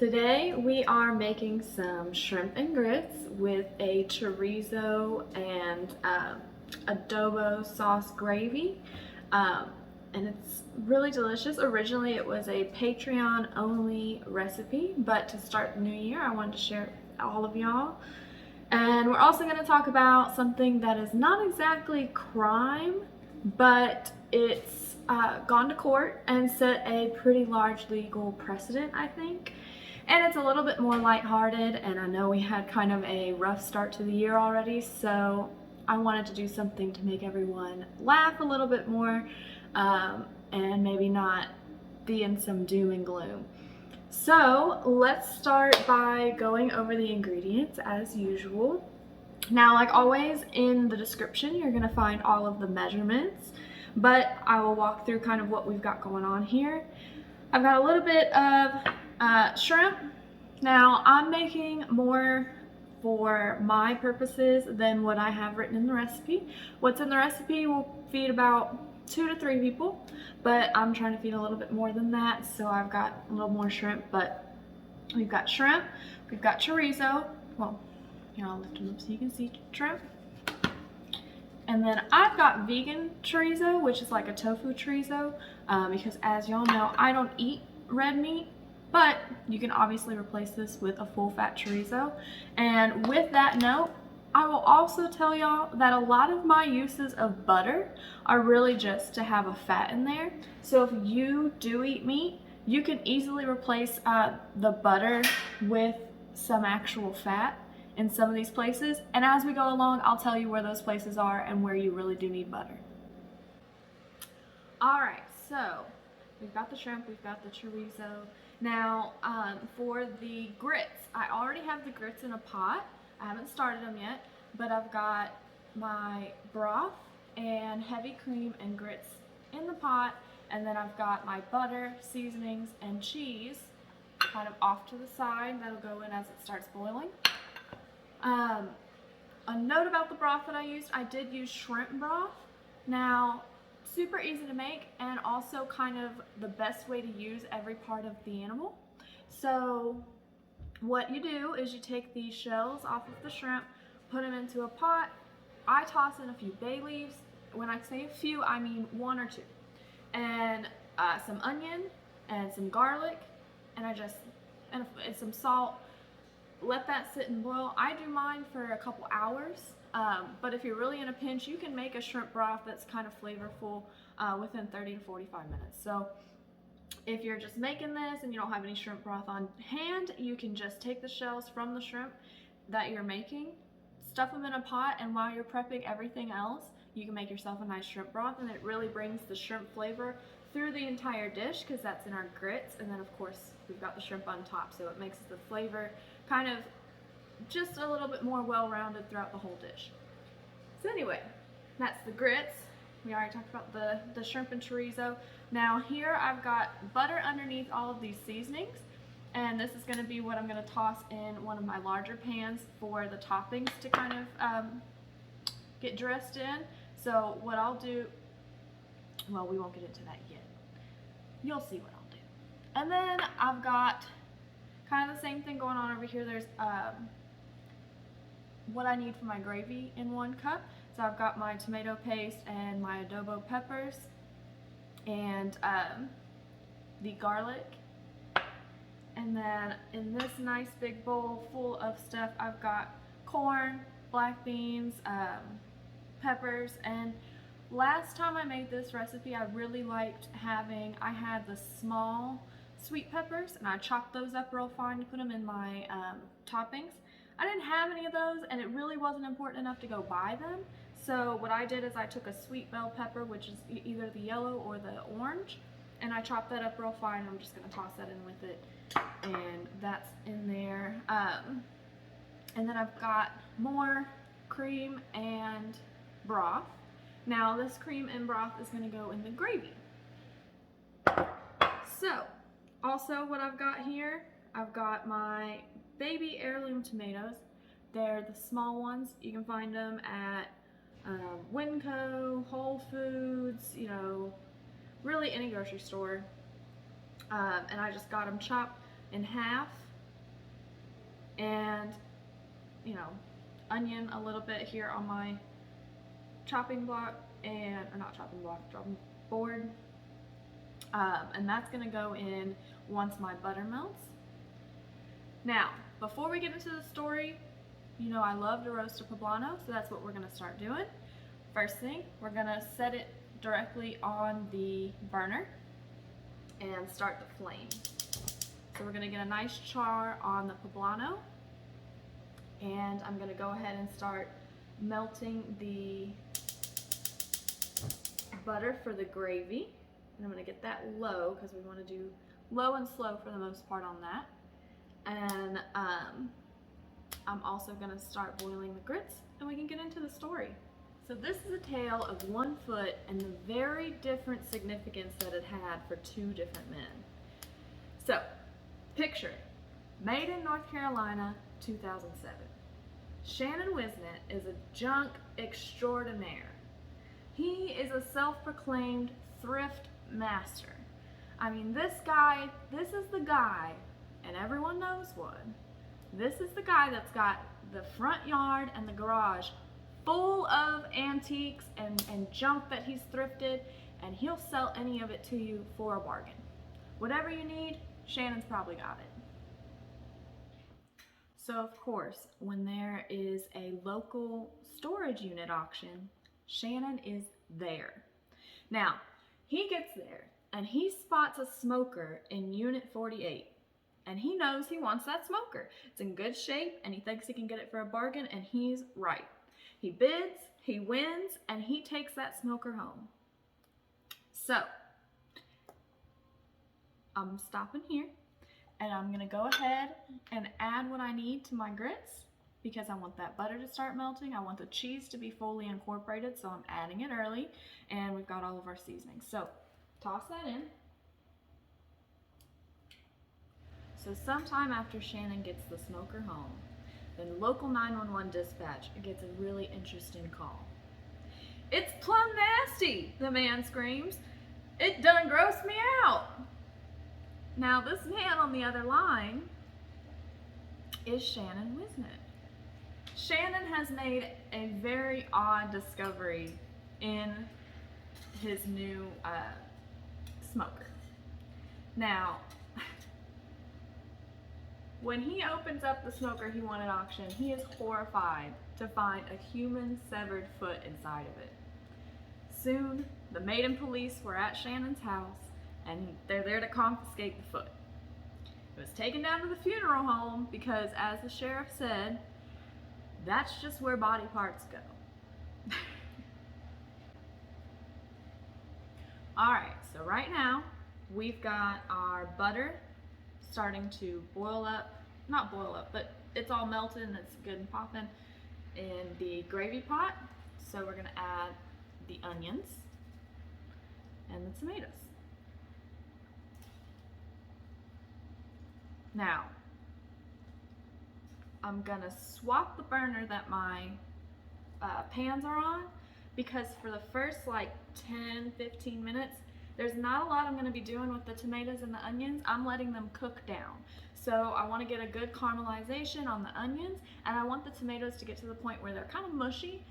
Today we are making some shrimp and grits with a chorizo and adobo sauce gravy. And it's really delicious. Originally it was a Patreon only recipe, but to start the new year I wanted to share it with all of y'all. And we're also going to talk about something that is not exactly crime, but it's gone to court and set a pretty large legal precedent, I think. And it's a little bit more lighthearted, and I know we had kind of a rough start to the year already, so I wanted to do something to make everyone laugh a little bit more, and maybe not be in some doom and gloom. So let's start by going over the ingredients as usual. Now, like always, in the description you're going to find all of the measurements, but I will walk through kind of what we've got going on here. I've got a little bit of shrimp. Now, I'm making more for my purposes than what I have written in the recipe. What's in the recipe will feed about 2 to 3 people, but I'm trying to feed a little bit more than that, so I've got a little more shrimp. But we've got shrimp, we've got chorizo. Well, here, I'll lift them up so you can see shrimp. And then I've got vegan chorizo, which is like a tofu chorizo, because as y'all know, I don't eat red meat, but you can obviously replace this with a full fat chorizo. And with that note, I will also tell y'all that a lot of my uses of butter are really just to have a fat in there. So if you do eat meat, you can easily replace the butter with some actual fat in some of these places. And as we go along, I'll tell you where those places are and where you really do need butter. Alright, so we've got the shrimp, we've got the chorizo. Now, for the grits, I already have the grits in a pot. I haven't started them yet, but I've got my broth and heavy cream and grits in the pot, and then I've got my butter, seasonings, and cheese kind of off to the side. That'll go in as it starts boiling. A note about the broth that I used, I did use shrimp broth. Now, super easy to make and also kind of the best way to use every part of the animal. So what you do is you take the shells off of the shrimp, put them into a pot. I toss in a few bay leaves. When I say a few, I mean 1 or 2. And some onion and some garlic, and and some salt. Let that sit and boil. I do mine for a couple hours, but if you're really in a pinch, you can make a shrimp broth that's kind of flavorful within 30 to 45 minutes. So if you're just making this and you don't have any shrimp broth on hand, you can just take the shells from the shrimp that you're making, stuff them in a pot, and while you're prepping everything else, you can make yourself a nice shrimp broth, and it really brings the shrimp flavor through the entire dish because that's in our grits. And then of course we've got the shrimp on top, so it makes the flavor kind of just a little bit more well-rounded throughout the whole dish. So anyway, that's the grits. We already talked about the shrimp and chorizo. Now here I've got butter underneath all of these seasonings, and this is going to be what I'm going to toss in one of my larger pans for the toppings to kind of get dressed in. So what I'll do, well, we won't get into that yet. You'll see what I'll do. And then I've got kind of the same thing going on over here. There's what I need for my gravy in 1 cup. So I've got my tomato paste and my adobo peppers and the garlic. And then in this nice big bowl full of stuff, I've got corn, black beans, peppers, and last time I made this recipe, I really liked I had the small sweet peppers, and I chopped those up real fine to put them in my toppings. I didn't have any of those, and it really wasn't important enough to go buy them. So what I did is I took a sweet bell pepper, which is either the yellow or the orange, and I chopped that up real fine. I'm just going to toss that in with it, and that's in there. And then I've got more cream and broth. Now this cream and broth is going to go in the gravy. So also what I've got here, I've got my baby heirloom tomatoes. They're the small ones. You can find them at Winco, Whole Foods, you know, really any grocery store. And I just got them chopped in half and, you know, onion a little bit here on my chopping block, or not chopping block, chopping board. And that's gonna go in once my butter melts. Now, before we get into the story, you know I love to roast a poblano, so that's what we're gonna start doing. First thing, we're gonna set it directly on the burner and start the flame. So we're gonna get a nice char on the poblano, and I'm gonna go ahead and start melting the butter for the gravy. And I'm gonna get that low because we wanna do low and slow for the most part on that. And I'm also gonna start boiling the grits and we can get into the story. So this is a tale of one foot and the very different significance that it had for two different men. So, picture it. Made in North Carolina, 2007. Shannon Wisnett is a junk extraordinaire. He is a self-proclaimed thrift master. I mean, this is the guy, and everyone knows one. This is the guy that's got the front yard and the garage full of antiques and junk that he's thrifted, and he'll sell any of it to you for a bargain. Whatever you need, Shannon's probably got it. So of course, when there is a local storage unit auction, Shannon is there. Now, he gets there and he spots a smoker in unit 48. And he knows he wants that smoker. It's in good shape and he thinks he can get it for a bargain, and he's right. He bids, he wins, and he takes that smoker home. So, I'm stopping here and I'm gonna go ahead and add what I need to my grits because I want that butter to start melting. I want the cheese to be fully incorporated, so I'm adding it early, and we've got all of our seasonings. So, toss that in. So sometime after Shannon gets the smoker home, then local 911 dispatch gets a really interesting call. "It's plumb nasty," the man screams. "It done grossed me out." Now this man on the other line is Shannon Wisnett. Shannon has made a very odd discovery in his new smoker. Now, when he opens up the smoker he won at auction, he is horrified to find a human severed foot inside of it. Soon, the Maiden police were at Shannon's house, and they're there to confiscate the foot. It was taken down to the funeral home because, as the sheriff said, that's just where body parts go. Alright, so right now, we've got our butter starting to boil up, not boil up, but it's all melted and it's good and popping in the gravy pot. So we're gonna add the onions and the tomatoes. Now, I'm gonna swap the burner that my pans are on, because for the first like 10-15 minutes, there's not a lot I'm going to be doing with the tomatoes and the onions. I'm letting them cook down. So I want to get a good caramelization on the onions, and I want the tomatoes to get to the point where they're kind of mushy.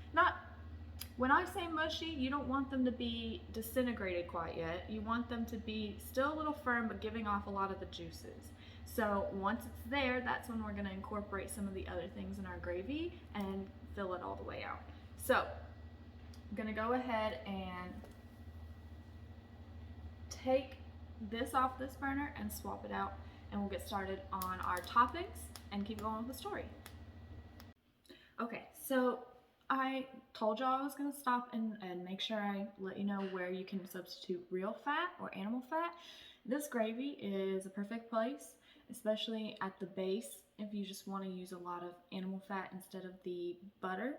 When I say mushy, you don't want them to be disintegrated quite yet. You want them to be still a little firm, but giving off a lot of the juices. So once it's there, that's when we're going to incorporate some of the other things in our gravy and fill it all the way out. So I'm going to go ahead and take this off this burner and swap it out, and we'll get started on our toppings and keep going with the story. Okay, so I told y'all I was going to stop and make sure I let you know where you can substitute real fat or animal fat. This gravy is a perfect place, especially at the base if you just want to use a lot of animal fat instead of the butter.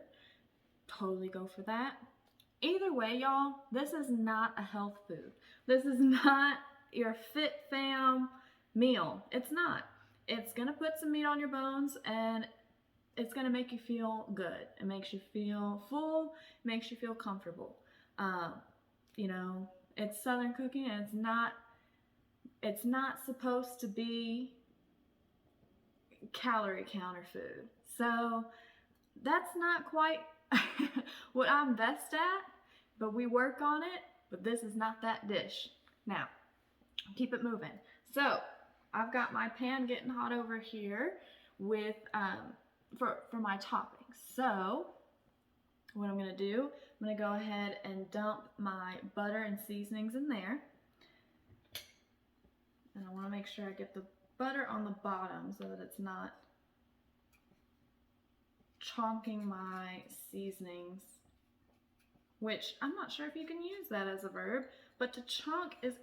Totally go for that. Either way, y'all, this is not a health food. This is not your fit fam meal. It's not. It's gonna put some meat on your bones, and it's gonna make you feel good. It makes you feel full, makes you feel comfortable. You know, it's Southern cooking, and it's not supposed to be calorie counter food. So that's not quite what I'm best at, but we work on it. But this is not that dish. Now, keep it moving. So I've got my pan getting hot over here with for my toppings. So what I'm gonna do, I'm gonna go ahead and dump my butter and seasonings in there. And I wanna make sure I get the butter on the bottom so that it's not chonking my seasonings, which I'm not sure if you can use that as a verb, but to chunk is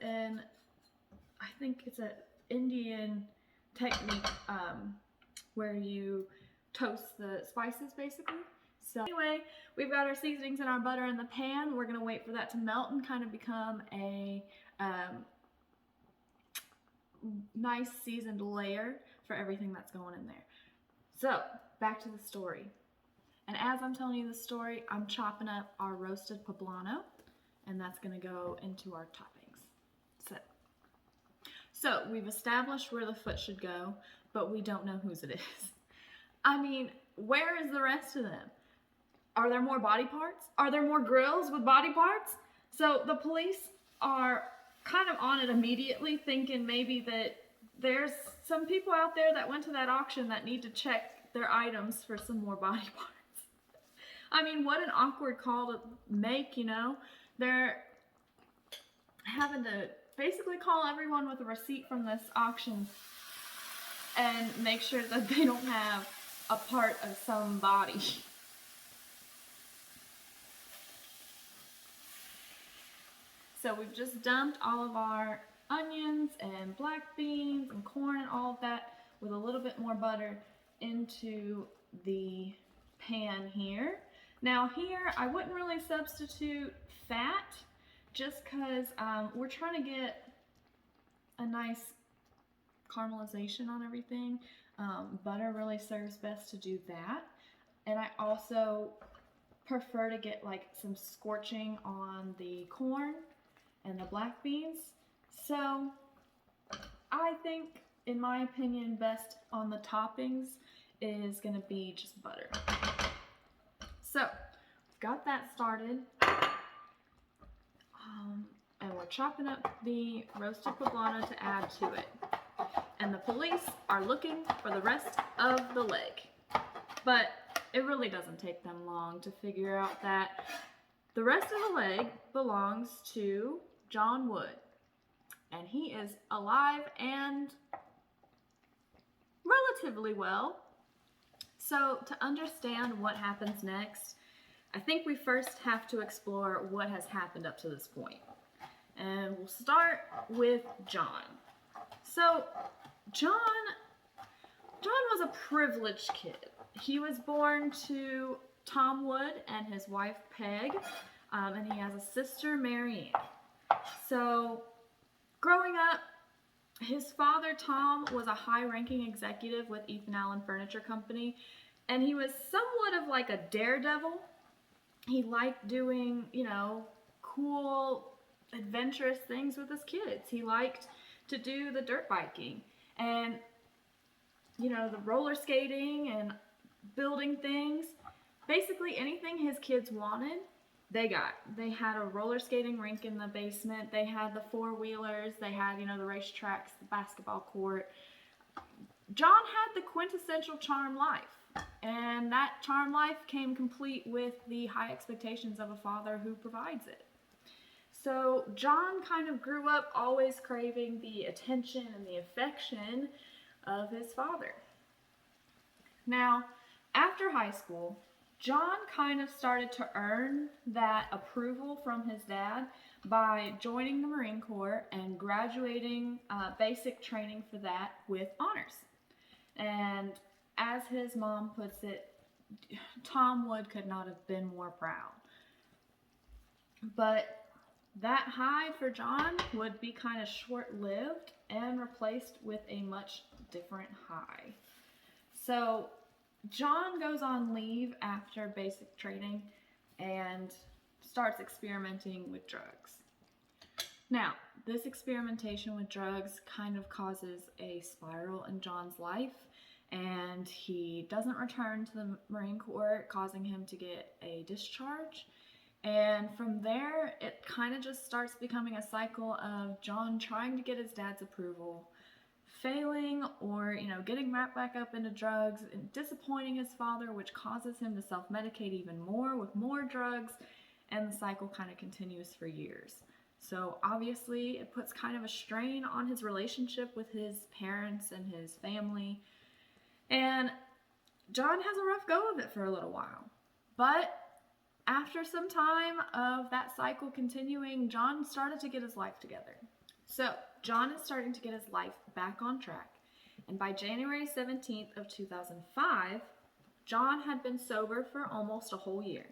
I think it's an Indian technique where you toast the spices basically. So anyway, we've got our seasonings and our butter in the pan. We're gonna wait for that to melt and kind of become a nice seasoned layer for everything that's going in there. So back to the story. And as I'm telling you the story, I'm chopping up our roasted poblano, and that's gonna go into our toppings. So we've established where the foot should go, but we don't know whose it is. I mean, where is the rest of them? Are there more body parts? Are there more grills with body parts? So the police are kind of on it immediately, thinking maybe that there's some people out there that went to that auction that need to check their items for some more body parts. I mean, what an awkward call to make, you know? They're having to basically call everyone with a receipt from this auction and make sure that they don't have a part of some body. So we've just dumped all of our onions and black beans and corn and all of that with a little bit more butter into the pan here. Now here, I wouldn't really substitute fat just because we're trying to get a nice caramelization on everything. Butter really serves best to do that. And I also prefer to get like some scorching on the corn and the black beans. So I think, in my opinion, best on the toppings is gonna be just butter. So we've got that started. And we're chopping up the roasted poblano to add to it. And the police are looking for the rest of the leg. But it really doesn't take them long to figure out that the rest of the leg belongs to John Wood. And he is alive and relatively well. So to understand what happens next, I think we first have to explore what has happened up to this point. And we'll start with John. So John was a privileged kid. He was born to Tom Wood and his wife Peg, and he has a sister, Marianne. So growing up, his father, Tom, was a high-ranking executive with Ethan Allen Furniture Company, and he was somewhat of like a daredevil. He liked doing, you know, cool, adventurous things with his kids. He liked to do the dirt biking and, you know, the roller skating and building things. Basically anything his kids wanted, they got. They had a roller skating rink in the basement. They had the four-wheelers. They had, you know, the racetracks, the basketball court. John had the quintessential charm life. And that charm life came complete with the high expectations of a father who provides it. So John kind of grew up always craving the attention and the affection of his father. Now, after high school, John kind of started to earn that approval from his dad by joining the Marine Corps and graduating basic training for that with honors. And as his mom puts it, Tom Wood could not have been more proud. But that high for John would be kind of short-lived and replaced with a much different high. So John goes on leave after basic training and starts experimenting with drugs. Now, this experimentation with drugs kind of causes a spiral in John's life, and he doesn't return to the Marine Corps, causing him to get a discharge. And from there, it kind of just starts becoming a cycle of John trying to get his dad's approval, failing, or getting wrapped back up into drugs and disappointing his father, which causes him to self-medicate even more with more drugs, and the cycle kind of continues for years. So obviously it puts kind of a strain on his relationship with his parents and his family, and John has a rough go of it for a little while. But after some time of that cycle continuing, John started to get his life together. So John is starting to get his life back on track. And by January 17th of 2005, John had been sober for almost a whole year.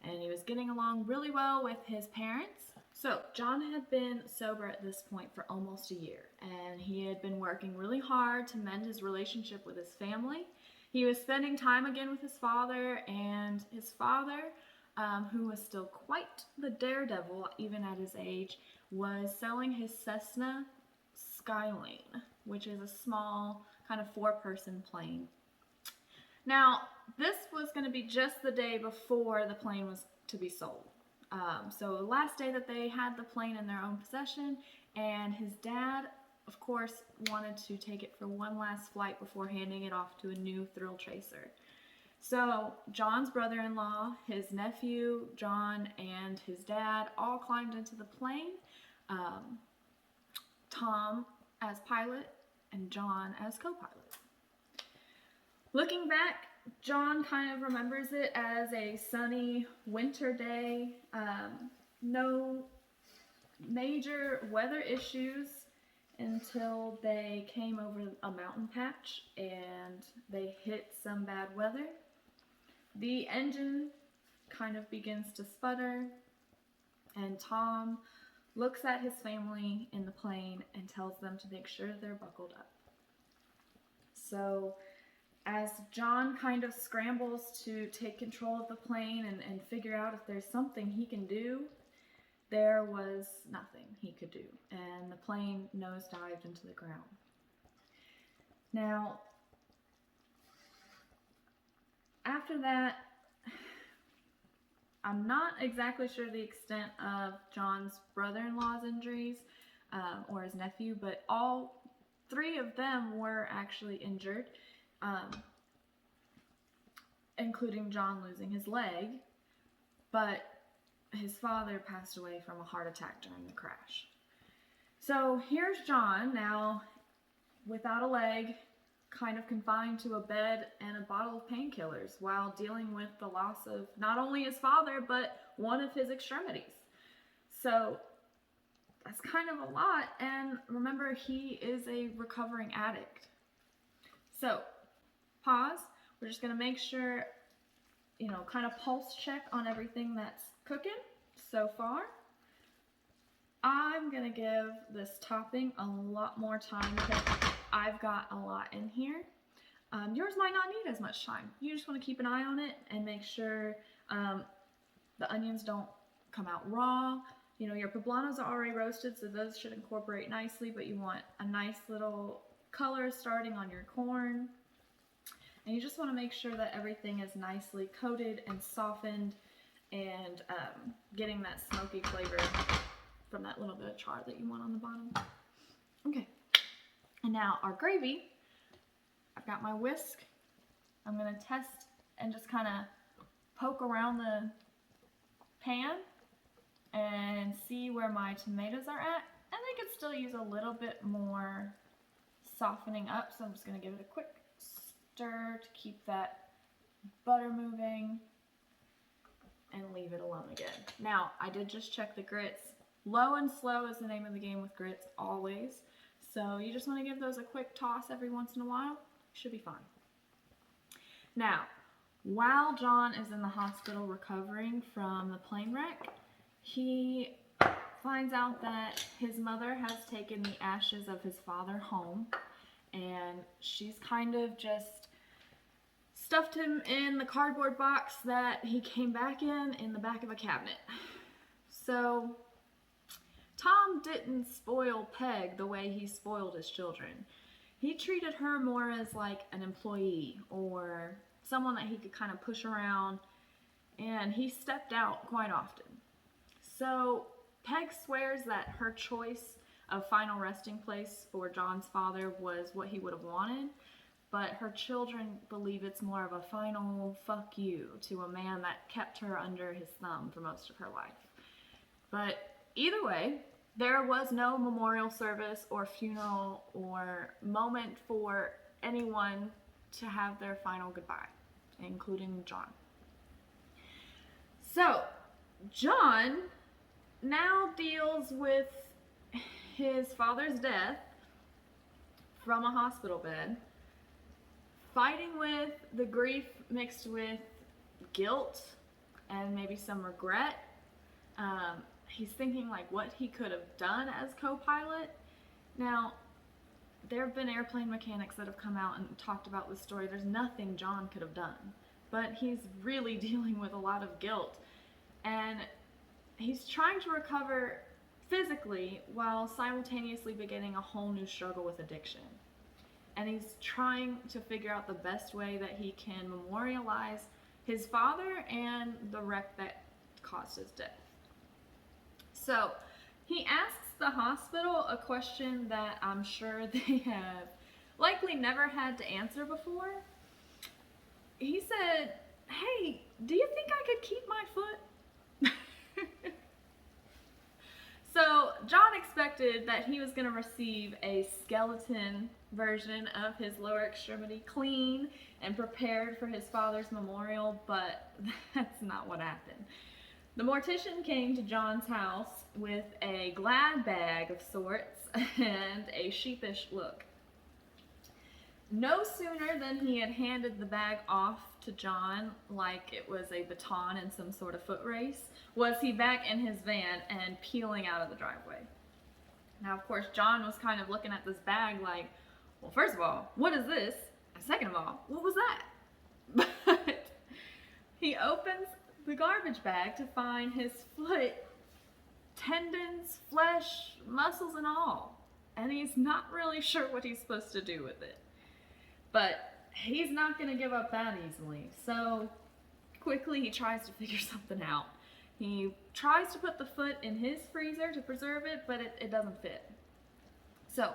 And he was getting along really well with his parents. So John had been sober at this point for almost a year. And he had been working really hard to mend his relationship with his family. He was spending time again with his father, and his father, who was still quite the daredevil even at his age, was selling his Cessna Skyline, which is a small kind of 4-person plane. Now, this was going to be just the day before the plane was to be sold. So the last day that they had the plane in their own possession, and his dad, of course, wanted to take it for one last flight before handing it off to a new thrill chaser. So John's brother-in-law, his nephew, John, and his dad all climbed into the plane. Tom as pilot and John as co-pilot. Looking back, John kind of remembers it as a sunny winter day. No major weather issues until they came over a mountain patch and they hit some bad weather. The engine kind of begins to sputter, and Tom looks at his family in the plane and tells them to make sure they're buckled up. So as John kind of scrambles to take control of the plane and figure out if there's something he can do, there was nothing he could do, and the plane nosedived into the ground. Now, after that, I'm not exactly sure the extent of John's brother-in-law's injuries or his nephew, but all 3 of them were actually injured, including John losing his leg, but his father passed away from a heart attack during the crash. So here's John now without a leg, kind of confined to a bed and a bottle of painkillers while dealing with the loss of not only his father, but one of his extremities. So that's kind of a lot, and remember, he is a recovering addict. So pause. We're just going to make sure, kind of pulse check on everything that's cooking so far. I'm going to give this topping a lot more time because I've got a lot in here. Yours might not need as much time. You just want to keep an eye on it and make sure the onions don't come out raw. Your poblanos are already roasted, so those should incorporate nicely, but you want a nice little color starting on your corn. And you just want to make sure that everything is nicely coated and softened and getting that smoky flavor from that little bit of char that you want on the bottom. Okay. And now our gravy, I've got my whisk. I'm going to test and just kind of poke around the pan and see where my tomatoes are at. And they could still use a little bit more softening up, so I'm just going to give it a quick stir to keep that butter moving and leave it alone again. Now, I did just check the grits. Low and slow is the name of the game with grits, always. So you just want to give those a quick toss every once in a while. Should be fine. Now, while John is in the hospital recovering from the plane wreck, he finds out that his mother has taken the ashes of his father home, and she's kind of just stuffed him in the cardboard box that he came back in the back of a cabinet. So Tom didn't spoil Peg the way he spoiled his children. he treated her more as like an employee or someone that he could kind of push around, and he stepped out quite often. So Peg swears that her choice of final resting place for John's father was what he would have wanted, but her children believe it's more of a final fuck you to a man that kept her under his thumb for most of her life. But either way, there was no memorial service or funeral or moment for anyone to have their final goodbye, including John. So, John now deals with his father's death from a hospital bed, fighting with the grief mixed with guilt and maybe some regret. He's thinking like what he could have done as co-pilot. Now, there have been airplane mechanics that have come out and talked about this story. There's nothing John could have done, but he's really dealing with a lot of guilt, and he's trying to recover physically while simultaneously beginning a whole new struggle with addiction. And he's trying to figure out the best way that he can memorialize his father and the wreck that caused his death. So he asks the hospital a question that I'm sure they have likely never had to answer before. He said, "Hey, do you think I could keep my foot?" So John expected that he was going to receive a skeleton version of his lower extremity, clean and prepared for his father's memorial, but that's not what happened. The mortician came to John's house with a glad bag of sorts and a sheepish look. No sooner than he had handed the bag off to John like it was a baton in some sort of foot race, was he back in his van and peeling out of the driveway. Now, of course, John was kind of looking at this bag like, well, first of all, what is this? And second of all, what was that? But he opens the garbage bag to find his foot, tendons, flesh, muscles, and all. And he's not really sure what he's supposed to do with it. But he's not going to give up that easily. So quickly he tries to figure something out. He tries to put the foot in his freezer to preserve it, but it doesn't fit. So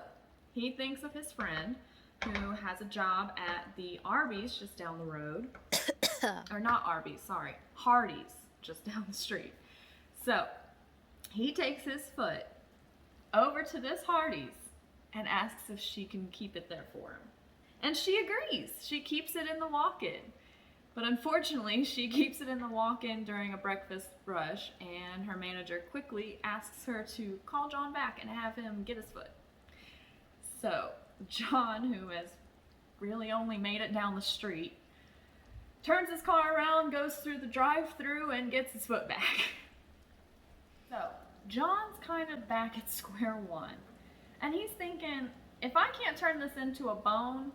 he thinks of his friend who has a job at the Arby's just down the road. Or not Arby's, sorry, Hardee's just down the street. So he takes his foot over to this Hardee's and asks if she can keep it there for him. And she agrees. She keeps it in the walk-in. But unfortunately, she keeps it in the walk-in during a breakfast rush, and her manager quickly asks her to call John back and have him get his foot. So John, who has really only made it down the street, turns his car around, goes through the drive-thru, and gets his foot back. So John's kind of back at square one. And he's thinking, if I can't turn this into a bone,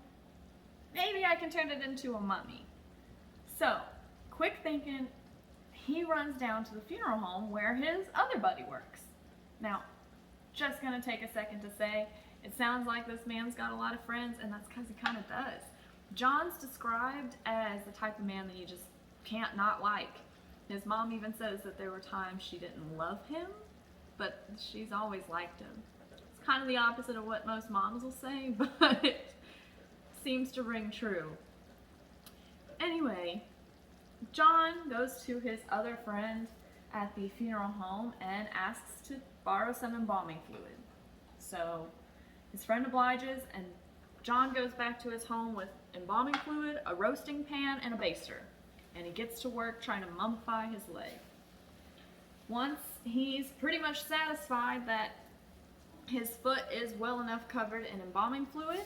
maybe I can turn it into a mummy. So, quick thinking, he runs down to the funeral home where his other buddy works. Now, just gonna take a second to say, it sounds like this man's got a lot of friends, and that's because he kind of does. John's described as the type of man that you just can't not like. His mom even says that there were times she didn't love him, but she's always liked him. It's kind of the opposite of what most moms will say, but it seems to ring true. Anyway, John goes to his other friend at the funeral home and asks to borrow some embalming fluid. So his friend obliges, and John goes back to his home with embalming fluid, a roasting pan, and a baster. And he gets to work trying to mummify his leg. Once he's pretty much satisfied that his foot is well enough covered in embalming fluid,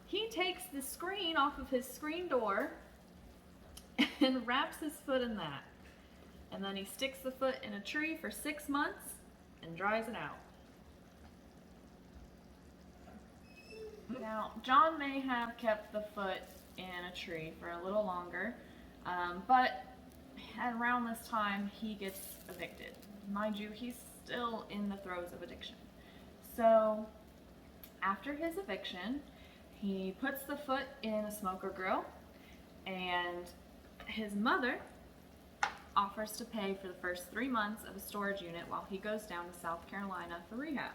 he takes the screen off of his screen door and wraps his foot in that. And then he sticks the foot in a tree for 6 months and dries it out. Now, John may have kept the foot in a tree for a little longer, but at around this time he gets evicted. Mind you, he's still in the throes of addiction. So after his eviction, He puts the foot in a smoker grill, and his mother offers to pay for the first 3 months of a storage unit while he goes down to South Carolina for rehab.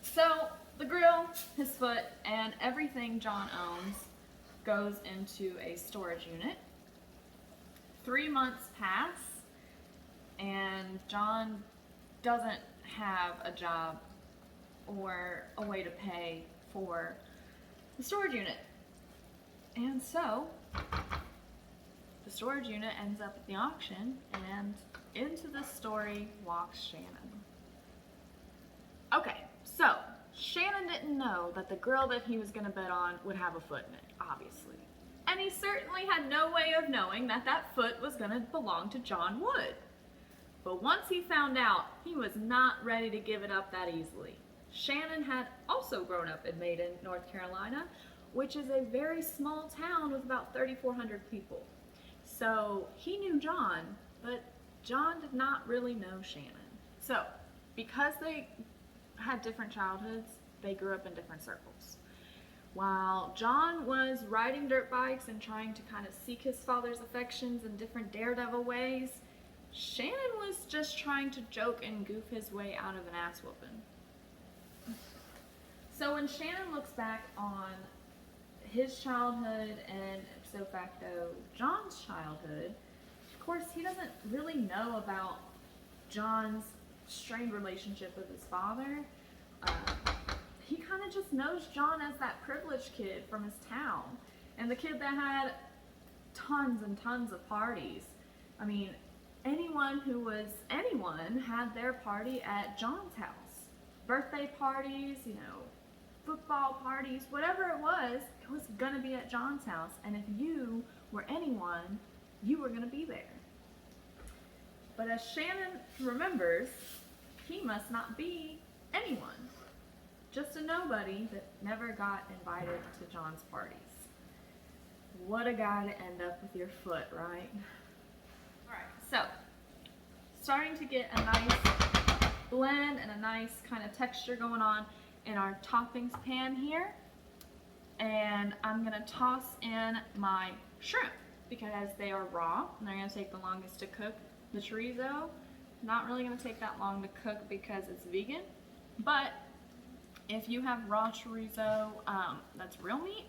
So the grill, his foot, and everything John owns goes into a storage unit. 3 months pass, and John doesn't have a job or a way to pay for the storage unit. And so the storage unit ends up at the auction, and into this story walks Shannon. Okay, so Shannon didn't know that the grill that he was going to bet on would have a foot in it, obviously. And he certainly had no way of knowing that that foot was going to belong to John Wood. But once he found out, he was not ready to give it up that easily. Shannon had also grown up in Maiden, North Carolina, which is a very small town with about 3,400 people. So he knew John, but John did not really know Shannon. So because they had different childhoods, they grew up in different circles. While John was riding dirt bikes and trying to kind of seek his father's affections in different daredevil ways, Shannon was just trying to joke and goof his way out of an ass whooping. So when Shannon looks back on his childhood and ipso facto John's childhood, of course he doesn't really know about John's strained relationship with his father. He kind of just knows John as that privileged kid from his town, and the kid that had tons and tons of parties. I mean, anyone who was anyone had their party at John's house. Birthday parties, you know, football parties, whatever it was gonna be at John's house. And if you were anyone, you were gonna be there. But as Shannon remembers, he must not be anyone. Just a nobody that never got invited to John's parties. What a guy to end up with your foot, right? Alright, so starting to get a nice blend and a nice kind of texture going on in our toppings pan here. And I'm gonna toss in my shrimp because they are raw and they're gonna take the longest to cook. The chorizo, not really gonna take that long to cook because it's vegan, but if you have raw chorizo that's real meat,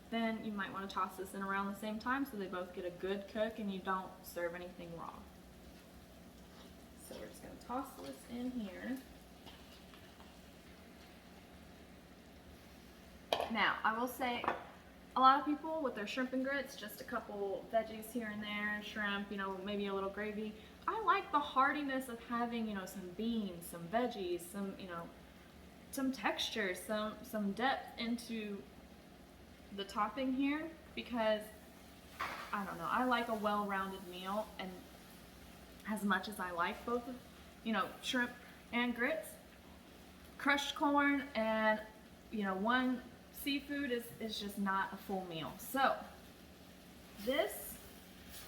then you might want to toss this in around the same time so they both get a good cook and you don't serve anything raw. So we're just going to toss this in here. Now, I will say, a lot of people with their shrimp and grits, just a couple veggies here and there, shrimp, you know, maybe a little gravy. I like the heartiness of having, you know, some beans, some veggies, some, you know, some texture, some depth into the topping here, because I don't know, I like a well-rounded meal, and as much as I like both of, you know, shrimp and grits, crushed corn and, you know, one seafood is just not a full meal. So this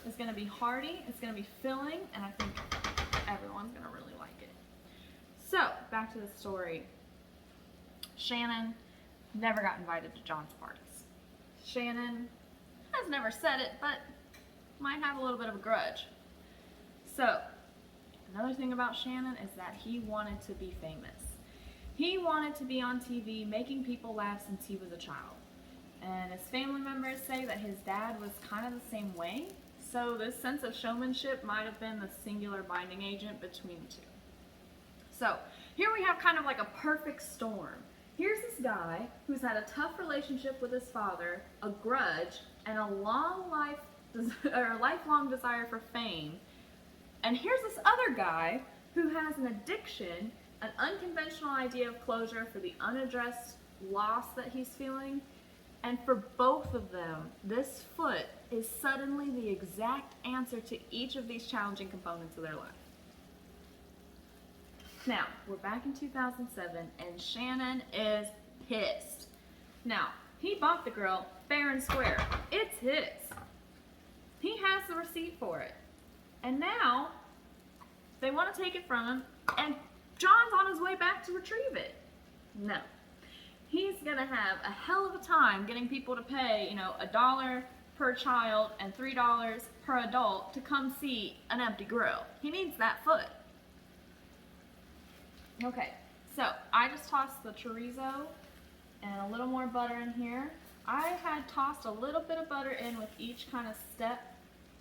is going to be hearty, it's going to be filling, and I think everyone's going to really like it. So back to the story. Shannon never got invited to John's parties. Shannon has never said it, but might have a little bit of a grudge. So, another thing about Shannon is that he wanted to be famous. He wanted to be on TV making people laugh since he was a child. And his family members say that his dad was kind of the same way, so this sense of showmanship might have been the singular binding agent between the two. So, here we have kind of like a perfect storm. Here's this guy who's had a tough relationship with his father, a grudge, and a lifelong desire for fame. And here's this other guy who has an addiction, an unconventional idea of closure for the unaddressed loss that he's feeling. And for both of them, this foot is suddenly the exact answer to each of these challenging components of their life. Now, we're back in 2007, and Shannon is pissed. Now, he bought the grill fair and square. It's his. He has the receipt for it. And now, they want to take it from him, and John's on his way back to retrieve it. No. he's gonna have a hell of a time getting people to pay, you know, $1 per child and $3 per adult to come see an empty grill. He needs that foot. Okay, so I just tossed the chorizo and a little more butter in here. I had tossed a little bit of butter in with each kind of step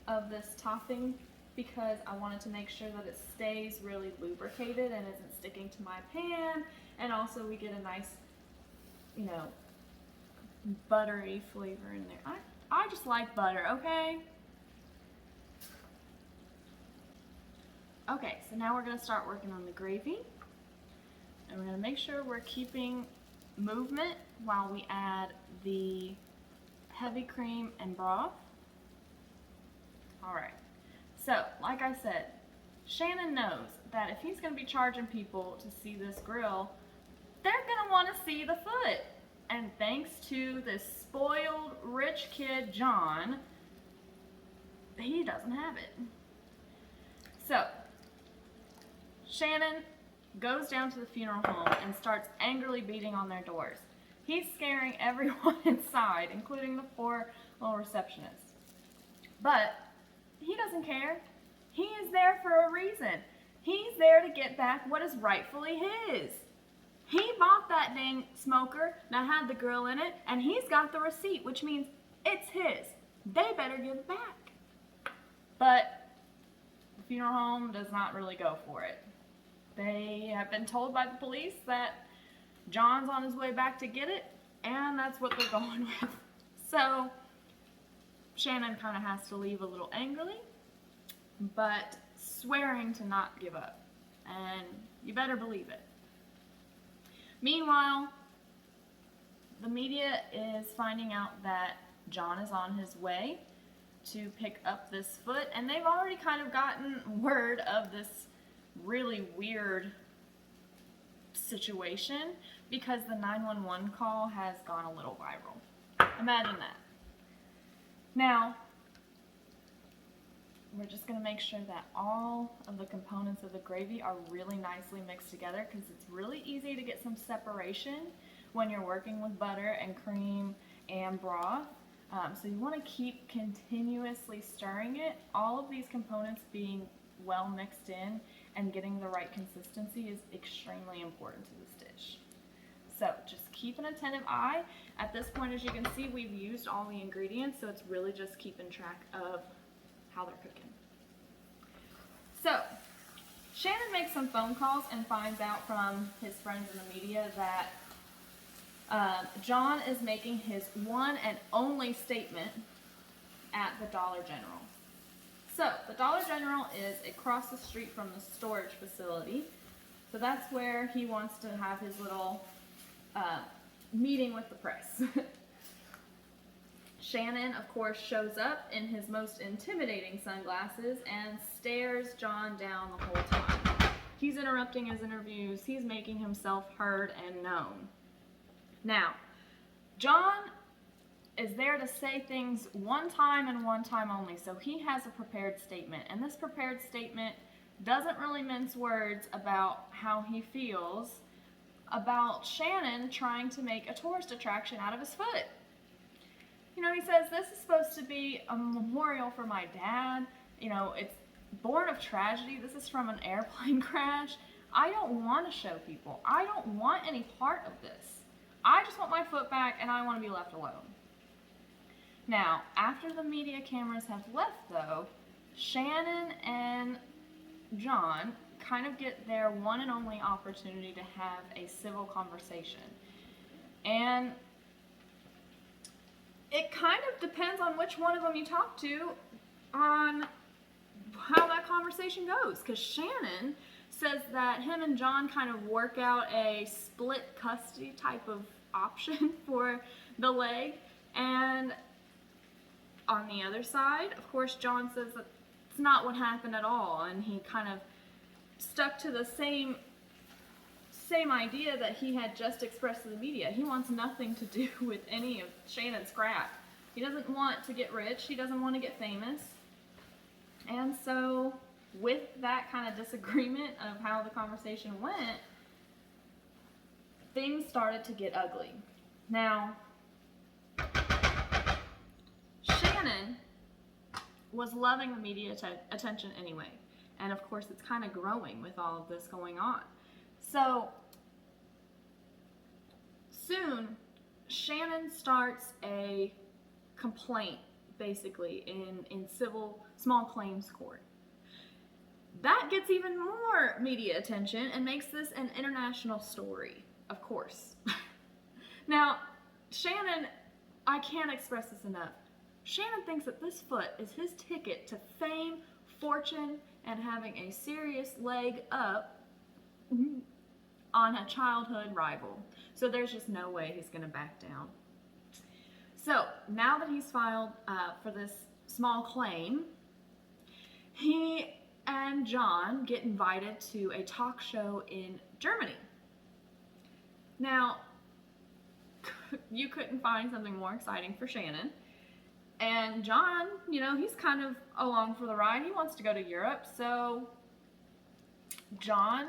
of this topping because I wanted to make sure that it stays really lubricated and isn't sticking to my pan, and also we get a nice, you know, buttery flavor in there. I just like butter, okay? Okay, so now we're gonna start working on the gravy. And we're gonna make sure we're keeping movement while we add the heavy cream and broth. All right, so like I said, Shannon knows that if he's gonna be charging people to see this grill, they're gonna wanna see the foot. And thanks to this spoiled rich kid, John, he doesn't have it. So, Shannon goes down to the funeral home and starts angrily beating on their doors. He's scaring everyone inside, including the poor little receptionist. But he doesn't care. He is there for a reason. He's there to get back what is rightfully his. He bought that dang smoker that had the grill in it, and he's got the receipt, which means it's his. They better give it back. But the funeral home does not really go for it. They have been told by the police that John's on his way back to get it, and that's what they're going with. So Shannon kind of has to leave a little angrily, but swearing to not give up. And you better believe it. Meanwhile, the media is finding out that John is on his way to pick up this foot, and they've already kind of gotten word of this really weird situation because the 911 call has gone a little viral. Imagine that. Now, we're just going to make sure that all of the components of the gravy are really nicely mixed together because it's really easy to get some separation when you're working with butter and cream and broth. So you want to keep continuously stirring it. All of these components being well mixed in and getting the right consistency is extremely important to this dish. So just keep an attentive eye. At this point, as you can see, we've used all the ingredients, so it's really just keeping track of how they're cooking. So Shannon makes some phone calls and finds out from his friends in the media that John is making his one and only statement at the Dollar General. So the Dollar General is across the street from the storage facility. So that's where he wants to have his little meeting with the press. Shannon, of course, shows up in his most intimidating sunglasses and stares John down the whole time. He's interrupting his interviews. He's making himself heard and known. Now, John is there to say things one time and one time only, so he has a prepared statement. And this prepared statement doesn't really mince words about how he feels about Shannon trying to make a tourist attraction out of his foot. You know, he says, this is supposed to be a memorial for my dad. You know, it's born of tragedy. This is from an airplane crash. I don't want to show people. I don't want any part of this. I just want my foot back and I want to be left alone. Now, after the media cameras have left though, Shannon and John kind of get their one and only opportunity to have a civil conversation. And it kind of depends on which one of them you talk to on how that conversation goes. Because Shannon says that him and John kind of work out a split custody type of option for the leg. And on the other side, of course, John says that it's not what happened at all. And he kind of stuck to the same idea that he had just expressed to the media. He wants nothing to do with any of Shannon's crap. He doesn't want to get rich. He doesn't want to get famous. And so with that kind of disagreement of how the conversation went, things started to get ugly. Now, Shannon was loving the media attention anyway. And of course, it's kind of growing with all of this going on. So, soon, Shannon starts a complaint, basically, in civil small claims court. That gets even more media attention and makes this an international story, of course. Now, Shannon, I can't express this enough. Shannon thinks that this foot is his ticket to fame, fortune, and having a serious leg up on a childhood rival. So there's just no way he's going to back down. So now that he's filed for this small claim, he and John get invited to a talk show in Germany. Now, you couldn't find something more exciting for Shannon. And John, you know, he's kind of along for the ride. He wants to go to Europe. So John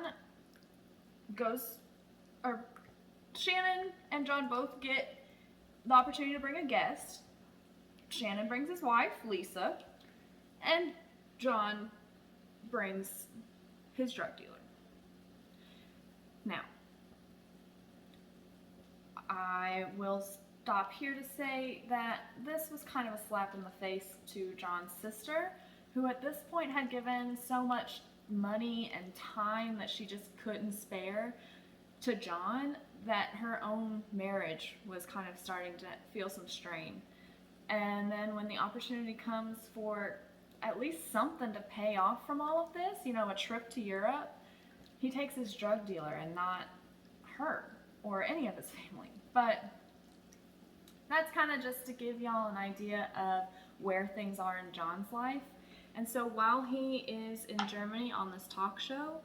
goes, or Shannon and John both get the opportunity to bring a guest. Shannon brings his wife, Lisa, and John brings his drug dealer. Now, I will stop here to say that this was kind of a slap in the face to John's sister, who at this point had given so much money and time that she just couldn't spare to John, that her own marriage was kind of starting to feel some strain. And then when the opportunity comes for at least something to pay off from all of this, you know, a trip to Europe, he takes his drug dealer and not her or any of his family. But that's kind of just to give y'all an idea of where things are in John's life. And so while he is in Germany on this talk show,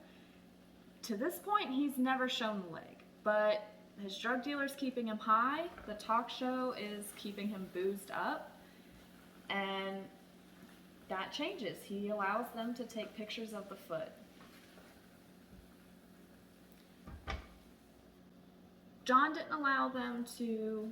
to this point, he's never shown the leg. But his drug dealer's keeping him high. The talk show is keeping him boozed up. And that changes. He allows them to take pictures of the foot. John didn't allow them to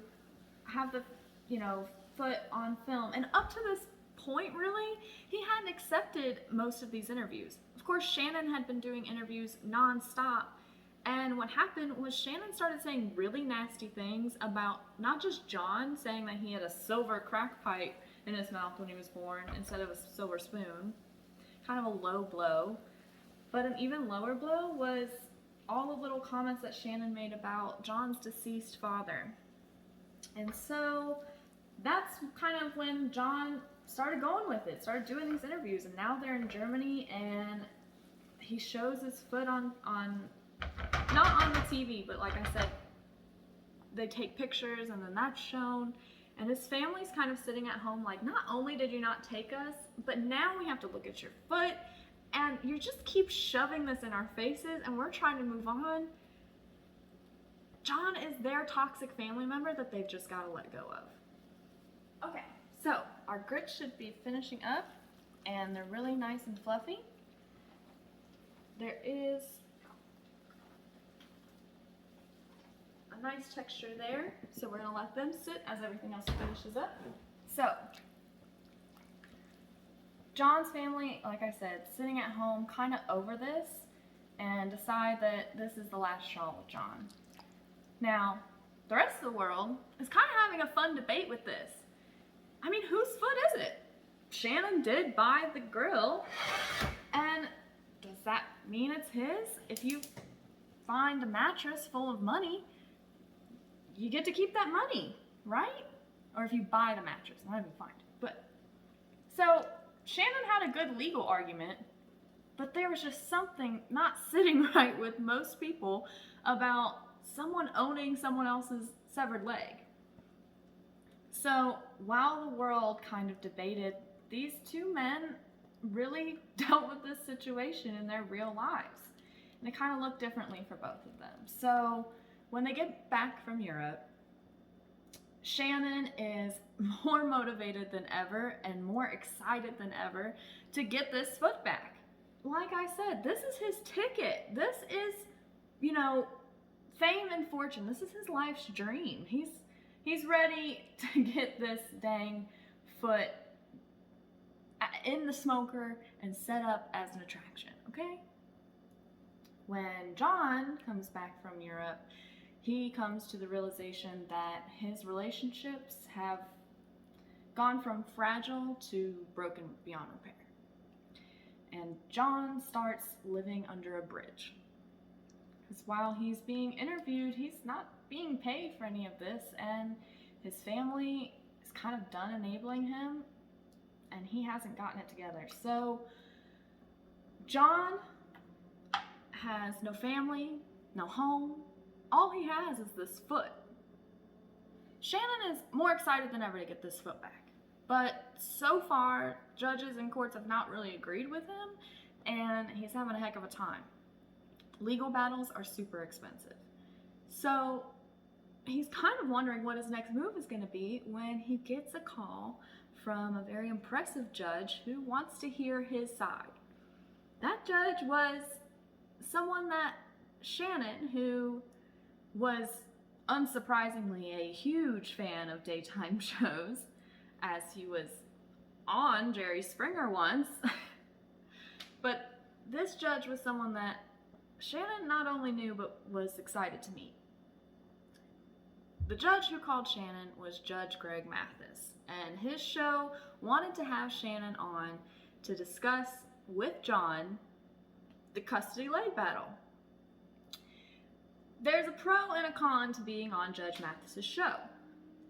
have the, you know, foot on film. And up to this point, really, he hadn't accepted most of these interviews. Of course, Shannon had been doing interviews nonstop. And what happened was Shannon started saying really nasty things about not just John, saying that he had a silver crack pipe in his mouth when he was born instead of a silver spoon. Kind of a low blow. But an even lower blow was all the little comments that Shannon made about John's deceased father. And so that's kind of when John started going with it, started doing these interviews, and now they're in Germany and he shows his foot on not on the TV, but like I said, they take pictures and then that's shown. And his family's kind of sitting at home like, not only did you not take us, but now we have to look at your foot, and you just keep shoving this in our faces, and we're trying to move on. John is their toxic family member that they've just got to let go of. Okay, so our grits should be finishing up, and they're really nice and fluffy. There is a nice texture there, so we're going to let them sit as everything else finishes up. So, John's family, like I said, sitting at home kind of over this and decide that this is the last straw with John. Now, the rest of the world is kind of having a fun debate with this. I mean, whose foot is it? Shannon did buy the grill, and does that mean it's his? If you find a mattress full of money, you get to keep that money, right? Or if you buy the mattress, not if you find it. But, so, Shannon had a good legal argument, but there was just something not sitting right with most people about someone owning someone else's severed leg. So, while the world kind of debated, these two men really dealt with this situation in their real lives. And it kind of looked differently for both of them. So, when they get back from Europe, Shannon is more motivated than ever and more excited than ever to get this foot back. Like I said, this is his ticket. This is, you know, fame and fortune. This is his life's dream. He's ready to get this dang foot in the smoker and set up as an attraction, okay? When John comes back from Europe, he comes to the realization that his relationships have gone from fragile to broken beyond repair. And John starts living under a bridge. Because while he's being interviewed, he's not being paid for any of this, and his family is kind of done enabling him, and he hasn't gotten it together. So John has no family, no home. All he has is this foot. Shannon is more excited than ever to get this foot back. But so far, judges and courts have not really agreed with him, and he's having a heck of a time. Legal battles are super expensive. So he's kind of wondering what his next move is going to be when he gets a call from a very impressive judge who wants to hear his side. That judge was someone that Shannon, who was unsurprisingly a huge fan of daytime shows, as he was on Jerry Springer once, but this judge was someone that Shannon not only knew but was excited to meet. The judge who called Shannon was Judge Greg Mathis, and his show wanted to have Shannon on to discuss with John the custody leg battle. There's a pro and a con to being on Judge Mathis's show.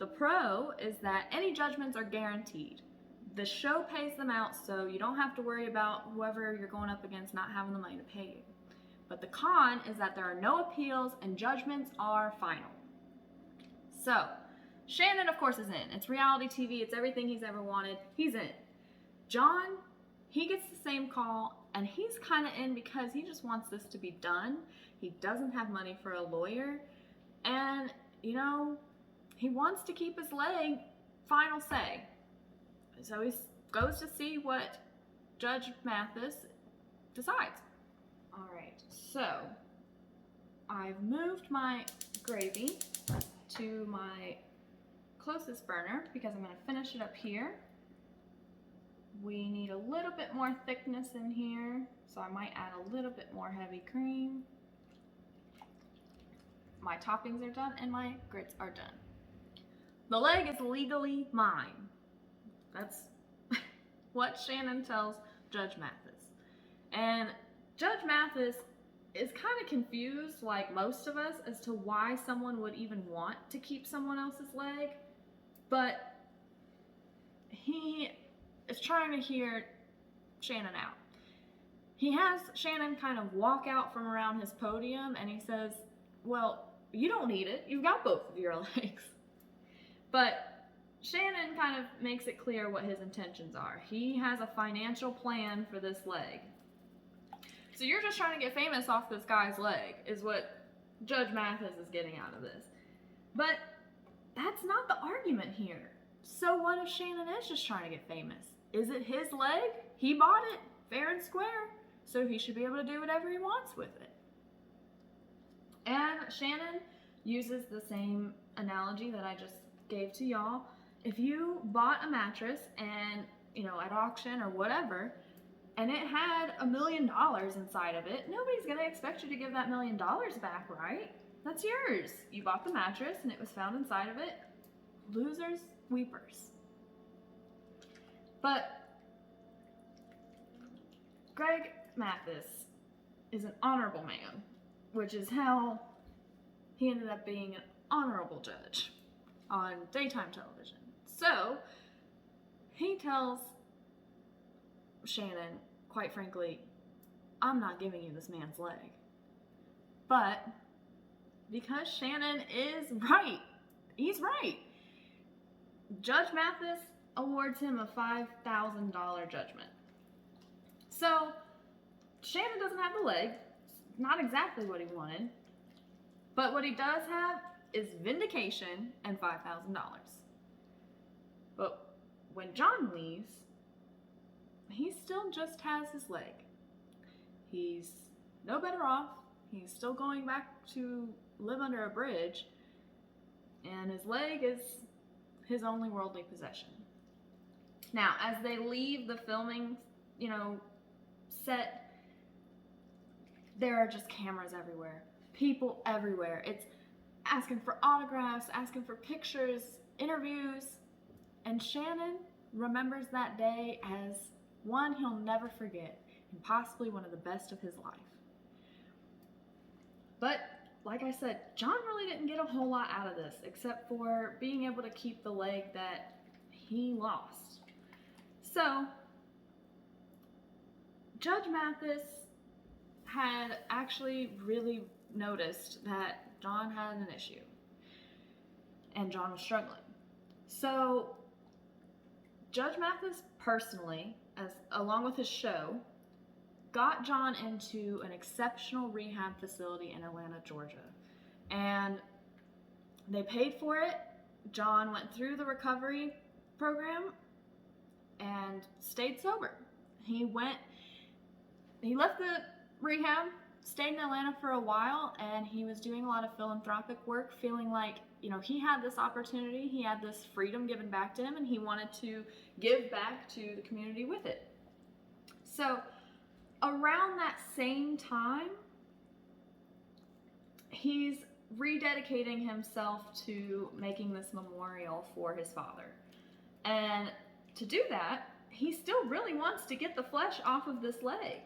The pro is that any judgments are guaranteed. The show pays them out, so you don't have to worry about whoever you're going up against not having the money to pay you. But the con is that there are no appeals and judgments are final. So, Shannon, of course, is in. It's reality TV. It's everything he's ever wanted. He's in. John, he gets the same call, and he's kind of in because he just wants this to be done. He doesn't have money for a lawyer, and, you know, he wants to keep his leg final say. So he goes to see what Judge Mathis decides. All right, so I've moved my gravy to my closest burner because I'm going to finish it up here. We need a little bit more thickness in here, so I might add a little bit more heavy cream. My toppings are done and my grits are done. The leg is legally mine. That's what Shannon tells Judge Mathis. And Judge Mathis is kind of confused, like most of us, as to why someone would even want to keep someone else's leg, but he is trying to hear Shannon out. He has Shannon kind of walk out from around his podium, and he says, well, you don't need it. You've got both of your legs. But Shannon kind of makes it clear what his intentions are. He has a financial plan for this leg. So you're just trying to get famous off this guy's leg, is what Judge Mathis is getting out of this. But that's not the argument here. So what if Shannon is just trying to get famous? Is it his leg? He bought it, fair and square, so he should be able to do whatever he wants with it. And Shannon uses the same analogy that I just gave to y'all. If you bought a mattress and, at auction or whatever, and it had $1 million inside of it, nobody's gonna expect you to give that $1 million back, right? That's yours. You bought the mattress and it was found inside of it. Losers, weepers. But Greg Mathis is an honorable man, which is how he ended up being an honorable judge on daytime television. So he tells Shannon, quite frankly, I'm not giving you this man's leg. But because Shannon is right, he's right, Judge Mathis awards him a $5,000 judgment. So Shannon doesn't have the leg, not exactly what he wanted, but what he does have is vindication and $5,000. But when John leaves, he still just has his leg. He's no better off. He's still going back to live under a bridge, and his leg is his only worldly possession. Now, as they leave the filming, set, there are just cameras everywhere, people everywhere. It's asking for autographs, asking for pictures, interviews, and Shannon remembers that day as one he'll never forget, and possibly one of the best of his life. But, like I said, John really didn't get a whole lot out of this, except for being able to keep the leg that he lost. So, Judge Mathis had actually really noticed that John had an issue, and John was struggling. So, Judge Mathis personally, along with his show, got John into an exceptional rehab facility in Atlanta, Georgia. And they paid for it. John went through the recovery program and stayed sober. He left the rehab, stayed in Atlanta for a while, and he was doing a lot of philanthropic work, feeling like, he had this opportunity, he had this freedom given back to him, and he wanted to give back to the community with it. So, around that same time, he's rededicating himself to making this memorial for his father. And to do that, he still really wants to get the flesh off of this leg.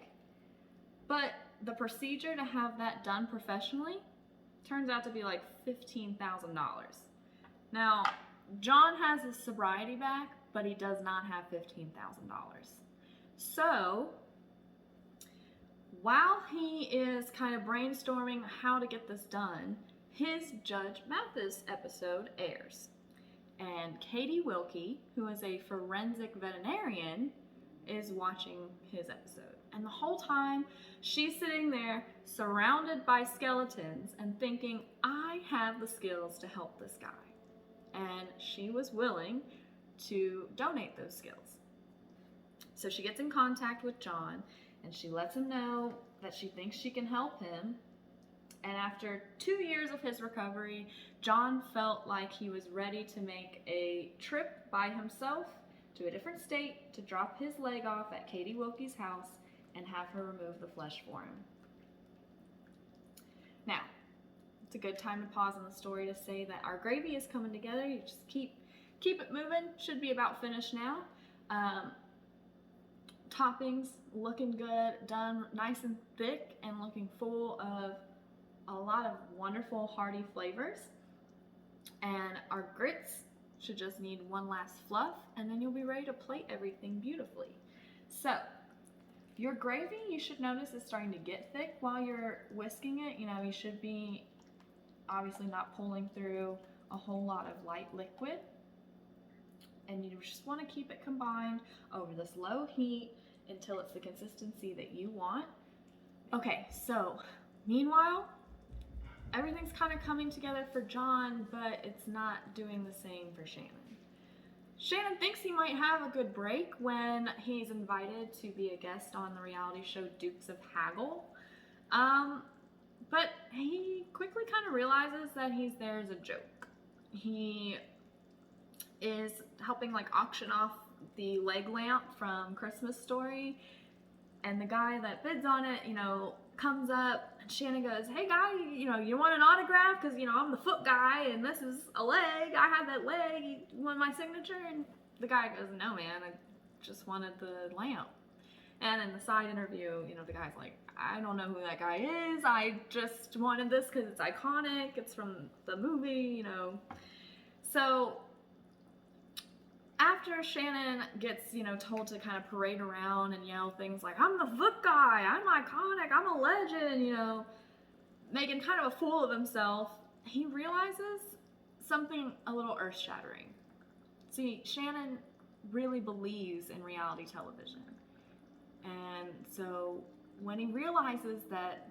But the procedure to have that done professionally turns out to be like $15,000. Now, John has his sobriety back, but he does not have $15,000. So, while he is kind of brainstorming how to get this done, his Judge Mathis episode airs. And Katie Wilkie, who is a forensic veterinarian, is watching his episode. And the whole time, she's sitting there surrounded by skeletons and thinking, I have the skills to help this guy. And she was willing to donate those skills. So she gets in contact with John, and she lets him know that she thinks she can help him. And after 2 years of his recovery, John felt like he was ready to make a trip by himself to a different state to drop his leg off at Katie Wilkie's house and have her remove the flesh for him. Now, it's a good time to pause in the story to say that our gravy is coming together. You just keep it moving. Should be about finished now. Toppings looking good, done nice and thick and looking full of a lot of wonderful hearty flavors. And our grits should just need one last fluff, and then you'll be ready to plate everything beautifully. So, your gravy, you should notice, is starting to get thick while you're whisking it. You should be obviously not pulling through a whole lot of light liquid. And you just want to keep it combined over this low heat until it's the consistency that you want. Okay, so meanwhile, everything's kind of coming together for John, but it's not doing the same for Shannon. Shannon thinks he might have a good break when he's invited to be a guest on the reality show Dukes of Haggle. But he quickly kind of realizes that he's there as a joke. He is helping auction off the leg lamp from Christmas Story, and the guy that bids on it, comes up, and Shannon goes, hey guy, you want an autograph? Because, I'm the foot guy, and this is a leg. I have that leg. You want my signature? And the guy goes, no man, I just wanted the lamp. And in the side interview, the guy's like, I don't know who that guy is. I just wanted this because it's iconic. It's from the movie, So after Shannon gets, told to kind of parade around and yell things like, I'm the foot guy, I'm iconic, I'm a legend, making kind of a fool of himself, he realizes something a little earth-shattering. See, Shannon really believes in reality television. And so when he realizes that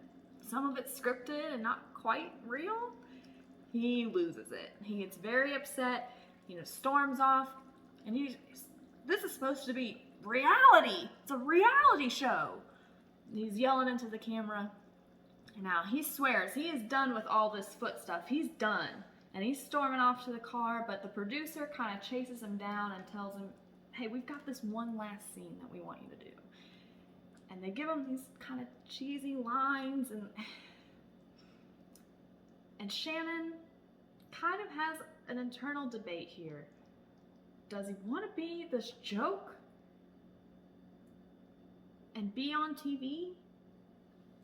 some of it's scripted and not quite real, he loses it. He gets very upset, storms off. And this is supposed to be reality. It's a reality show. He's yelling into the camera. Now, he swears he is done with all this foot stuff. He's done. And he's storming off to the car, but the producer kind of chases him down and tells him, hey, we've got this one last scene that we want you to do. And they give him these kind of cheesy lines, and Shannon kind of has an internal debate here. Does he want to be this joke and be on TV,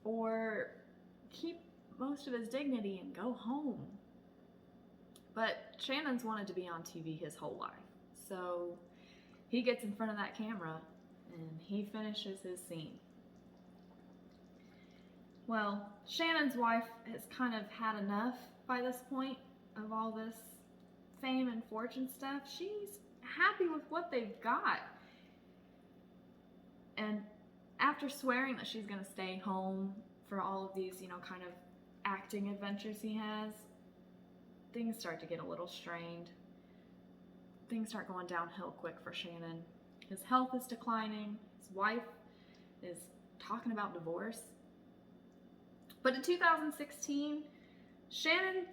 or keep most of his dignity and go home? But Shannon's wanted to be on TV his whole life, so he gets in front of that camera and he finishes his scene. Well, Shannon's wife has kind of had enough by this point of all this fame and fortune stuff. She's happy with what they've got. And after swearing that she's going to stay home for all of these, kind of acting adventures he has, things start to get a little strained. Things start going downhill quick for Shannon. His health is declining. His wife is talking about divorce. But in 2016, Shannon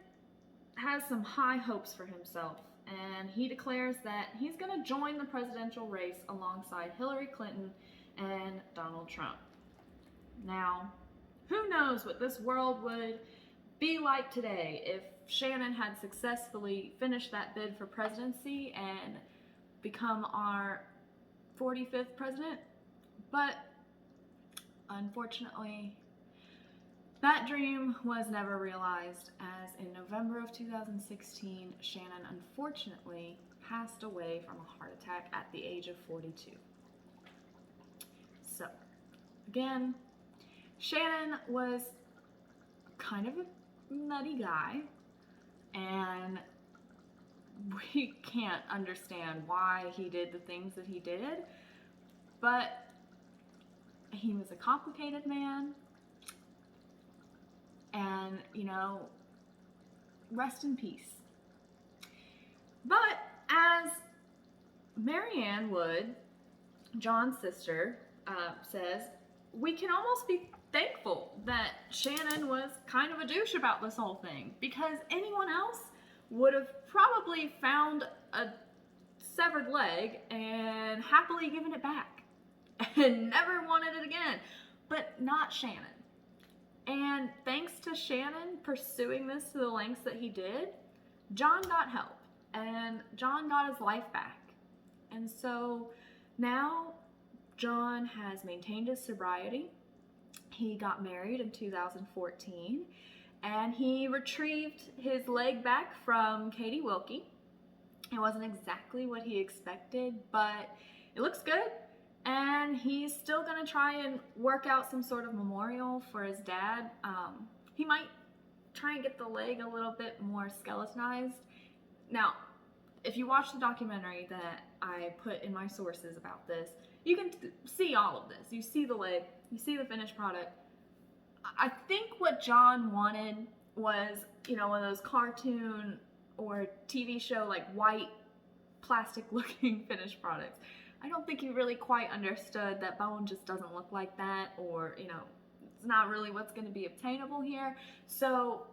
has some high hopes for himself, and he declares that he's going to join the presidential race alongside Hillary Clinton and Donald Trump. Now, who knows what this world would be like today if Shannon had successfully finished that bid for presidency and become our 45th president, but unfortunately, that dream was never realized, as in November of 2016, Shannon unfortunately passed away from a heart attack at the age of 42. So, again, Shannon was kind of a nutty guy, and we can't understand why he did the things that he did, but he was a complicated man, and, rest in peace. But as Marianne Wood, John's sister, says, we can almost be thankful that Shannon was kind of a douche about this whole thing, because anyone else would have probably found a severed leg and happily given it back and never wanted it again, but not Shannon. And thanks to Shannon pursuing this to the lengths that he did, John got help and John got his life back. And so now John has maintained his sobriety. He got married in 2014, and he retrieved his leg back from Katie Wilkie. It wasn't exactly what he expected, but it looks good. And he's still gonna try and work out some sort of memorial for his dad. He might try and get the leg a little bit more skeletonized. Now, if you watch the documentary that I put in my sources about this, you can see all of this. You see the leg, you see the finished product. I think what John wanted was, one of those cartoon or TV show, like white plastic looking finished products. I don't think he really quite understood that bone just doesn't look like that, or, it's not really what's going to be obtainable here. So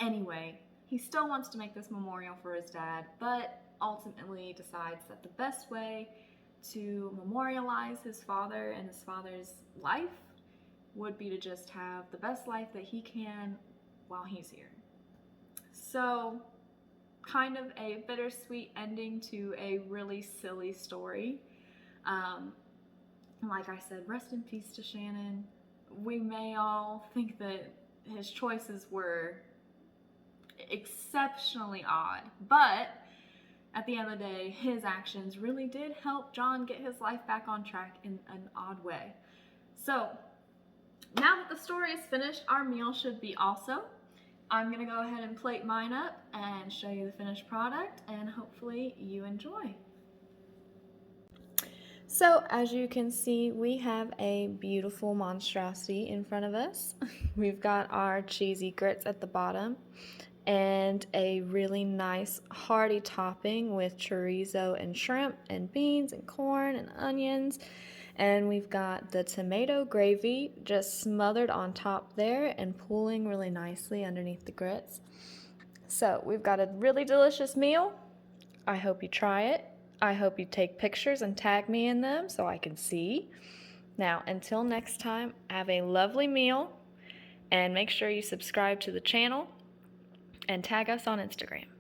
anyway, he still wants to make this memorial for his dad, but ultimately decides that the best way to memorialize his father and his father's life would be to just have the best life that he can while he's here. So, kind of a bittersweet ending to a really silly story. Like I said, rest in peace to Shannon. We may all think that his choices were exceptionally odd, but at the end of the day, his actions really did help John get his life back on track in an odd way. So, now that the story is finished, our meal should be also. I'm gonna go ahead and plate mine up and show you the finished product, and hopefully you enjoy. So as you can see, we have a beautiful monstrosity in front of us. We've got our cheesy grits at the bottom and a really nice hearty topping with chorizo and shrimp and beans and corn and onions. And we've got the tomato gravy just smothered on top there and pooling really nicely underneath the grits. So we've got a really delicious meal. I hope you try it. I hope you take pictures and tag me in them so I can see. Now, until next time, have a lovely meal and make sure you subscribe to the channel and tag us on Instagram.